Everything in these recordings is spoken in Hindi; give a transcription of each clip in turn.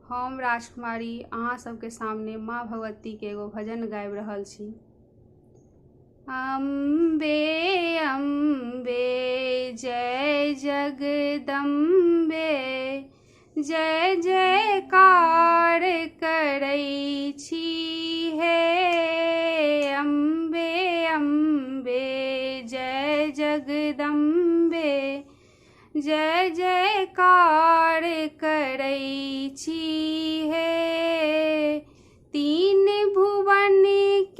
हम राजकुमारी अहाँ सबके सामने माँ भगवती के एगो भजन गाबि रहल छी। अम्बे अम्बे जय जगदम्बे, जय जयकार करै छी हे। अम्बे अम्बे जय जगदम्बे, जय जयकार करै छी हे। तीन भुवन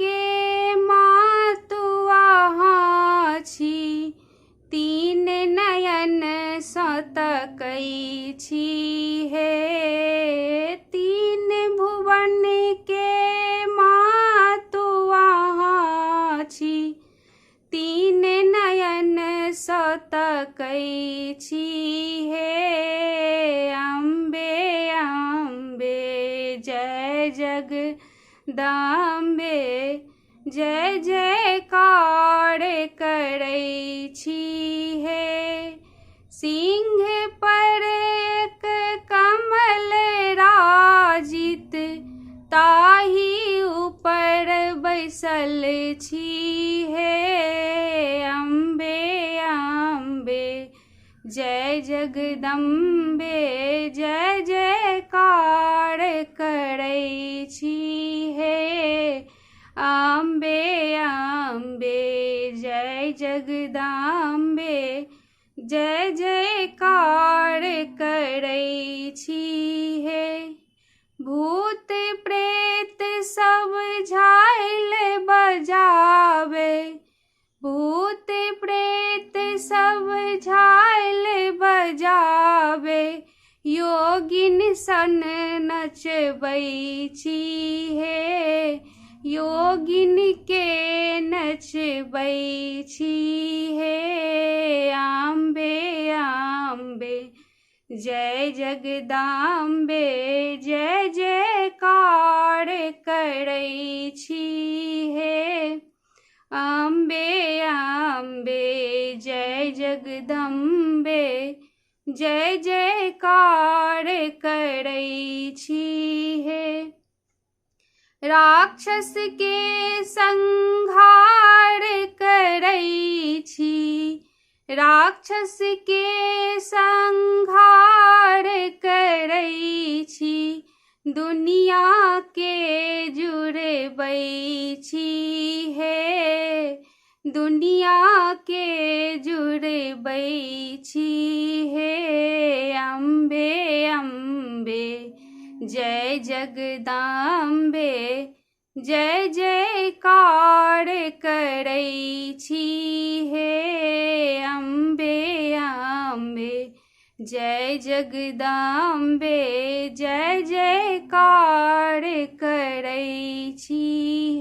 के मातु अहाँ छी, तीन नयन सँ तकै छी हे। तीन भुवन के मातु अहाँ छी, तीन नयन सँ तकै छी हे। अम्बे अम्बे जय जगदम्बे, जय जयकार करै छी हे। सिंह पर एक कमल राजित, ताहि ऊपर बैसल छी हे। अम्बे अम्बे जय जगदम्बे, जय जयकार करै छी हे। अम्बे अम्बे जय जगदम्बे, जय जयकार करै छी हे। भूत प्रेत सब झाइल बजावे, भूत प्रेत सब झाइल बजावे, योगिन सन नचबै छी हे। योगिन के नचबै छी हे। अम्बे अम्बे जय जगदम्बे, जय जयकार करै छी हे। अम्बे अम्बे जय जगदम्बे, जय जयकार करै छी हे। राक्षस के संहार करै छी, राक्षस के संहार करै छी, दुनिया के जुड़बै छी हे। दुनिया के जुड़बै छी हे। अम्बे अम्बे जय जगदम्बे, जय जयकार करै छी हे। अम्बे अम्बे जय जगदम्बे, जय जयकार करै छी।